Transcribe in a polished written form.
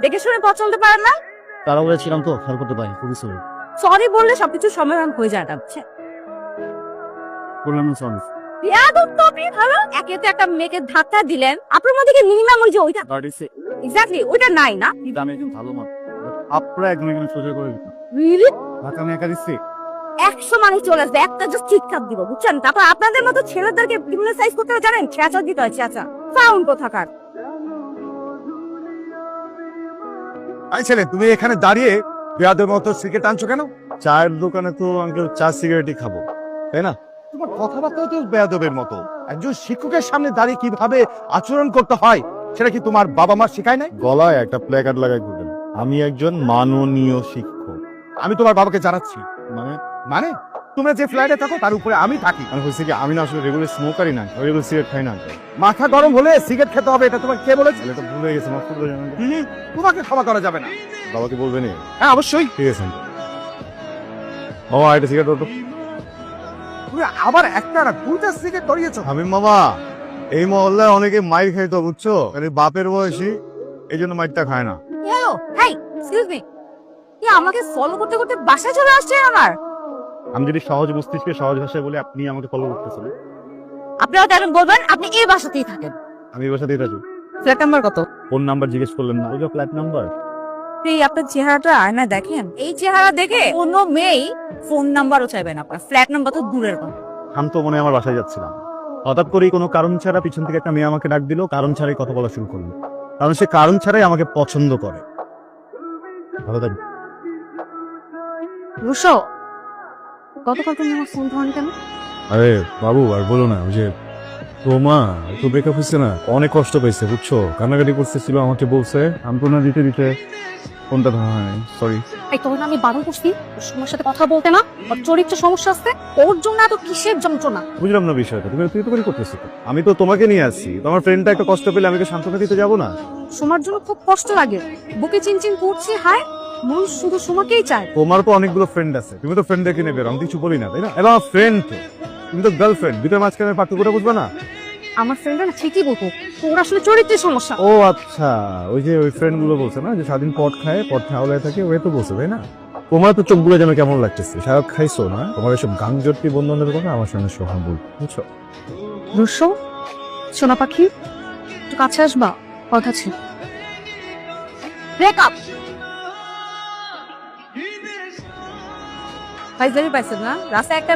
দেখে শুনে পথ চলতে পারেন না? তারা বলেছিলাম তো খেয়াল করতে পারি, খুবই সরি। সরি বললে সবকিছু সমাধান হয়ে যায় না, বুঝছেন? বললাম না সরি। বেয়াদব তো আপনি, ভালো একে তো একটা মেয়েকে ধাক্কা দিলেন, আপনার মধ্যে কি মিনিমাম ওই যে ওইটা এক্স্যাক্টলি ওইটা নাই না? আমি একজন ভালো মানুষ, আপনারা একদম এখানে সোজা করে দিতাম। রিয়েলি ঢাকা আমি একা দিচ্ছি। 100 মানুষ চলে আসবে, একটা জাস্ট চিৎকার দিব, বুঝছেন? তারপর আপনাদের মতো ছেলেদেরকে ক্রিমিনালাইজ করতে হয় জানেন? চেঁচা দিতে হয়, চেঁচা ফাউন কোথাকার। আই ছেলে, তুমি এখানে দাঁড়িয়ে বেয়াদের মতো সিগারেট আনছো কেন? চায়ের দোকানে তো আঙ্কেল চা সিগারেটই খাবো, তাই না? তোমার কথাবার্তা তো বেয়াদবের মতো। একজন শিক্ষকের সামনে দাঁড়িয়ে কিভাবে আচরণ করতে হয় সেটা কি তোমার বাবা মা শেখায় নাই? গলায় একটা প্ল্যাকার্ড লাগাই দিবেন, আমি একজন মাননীয় শিক্ষক। আমি তোমার বাবাকে জানাচ্ছি। মানে মানে তোমরা যে ফ্ল্যাটে থাকো তার উপরে আমি থাকি। মানে হয়েছে কি, আমি না আসলে রেগুলার স্মোকারই না, রেগুলার সিগারেট খাই না। মাথা গরম হলে সিগারেট খেতে হবে, এটা তোমাকে কে বলেছে? এটা ভুল হয়ে গেছে, মাফ করে দেবেন। তোমাকে ক্ষমা করা যাবে না। বাবাকে বলবেনই? হ্যাঁ অবশ্যই। ঠিক আছে। ও একটা সিগারেট দাও তো। তুমি আবার একটা না দুইটা সিগারেট ধরিয়েছো। আমি মামা, এই মহল্লায় অনেকে মাইর খাইতো, বুঝছো? মানে বাপের বয়সী, এই জন্য মাইরটা খায় না। হ্যালো, হেই এক্সকিউজ মি, কি আমাকে ফলো করতে করতে বাসায় চলে আসছেন আমার? আমি যদি সহজ মস্তিষ্কে সহজ ভাষায় বলি, আপনি আমাকে ফলো করতেছেন। আপনারা তেমন বলবেন, আপনি এই বাসাতেই থাকেন। আমি এই বাসাতেই থাকি। ফ্ল্যাট নাম্বার কত? ফোন নাম্বার জিজ্ঞেস করলেন না? ওই যে ফ্ল্যাট নাম্বার। এই আপনার চেহারাটা আয়না দেখেন, এই চেহারা দেখে কোনো মেয়েই ফোন নাম্বারও চাইবে না, আপনার ফ্ল্যাট নাম্বার তো দূরের কথা। শান্ত মনে আমার বাসায় যাচ্ছিলাম, হঠাৎ করেই কোনো কারণ ছাড়া পিছন থেকে একটা মেয়ে আমাকে ডাক দিল, কারণ ছাড়াই কথা বলা শুরু করলো। কারণ সে কারণ ছাড়াই আমাকে পছন্দ করে। ভালো থাকবে। রুশো, গতকাল তুমি আমার ফোন ধরেন কেন? আরে বাবু আর বলো না, ওই যে তোমা তো ব্রেকআপ হয়েছে না, অনেক কষ্ট পেয়েছে, বুঝছো? কান্নাকাটি করতেছিল, আমাকে বলছে সান্ত্বনা দিতে দিতে ফোনটা ধরা হয় নাই। সরি। এই তোর আমি বারণ করছি ওর সময়ের সাথে কথা বলতে না, ওর চরিত্র সমস্যা আছে, ওর জন্য এত কিসের যন্ত্রণা? বুঝলাম না বিষয়টা, তুমি তুই তো করে করতেছো তো। আমি তো তোমাকে নিয়ে আসছি, তোমার ফ্রেন্ডটা একটা কষ্ট পেলে আমি কি সান্ত্বনা দিতে যাবো না? সোমার জন্য খুব কষ্ট লাগে, বুকে চিনচিন করছি, হায় মন শুধু সোমাকেই চায়। তোমার তো অনেকগুলো ফ্রেন্ড আছে, তুমি তো ফ্রেন্ড দেখে নেবে, আমি কিছু বলি না, তাই না? এবং আমার ফ্রেন্ড তো, তুমি তো গার্লফ্রেন্ড, দুটোর মাঝখানে পার্থক্যটা বুঝবে না? আমার ফ্রেন্ডরা না ঠিকই বলবো, ওর আসলে চরিত্রের সমস্যা। ও আচ্ছা, ওই যে ওই ফ্রেন্ড গুলো বলছে না যে সারাদিন পট খায়, পট খাওয়ালে থাকে, ওই তো বলছে, তাই না? তোমার তো চোখগুলো যেন কেমন লাগতেছে, সারা খাইছো না? তোমার এসব গাংজটি বন্ধনের কথা আমার সঙ্গে সোহান বল, বুঝছো? রুশো, সোনা পাখি, একটু কাছে আসবা, কথা ছিল। ব্রেকআপ ফাইজলামি পাইছেন না? রাস্তায় একটা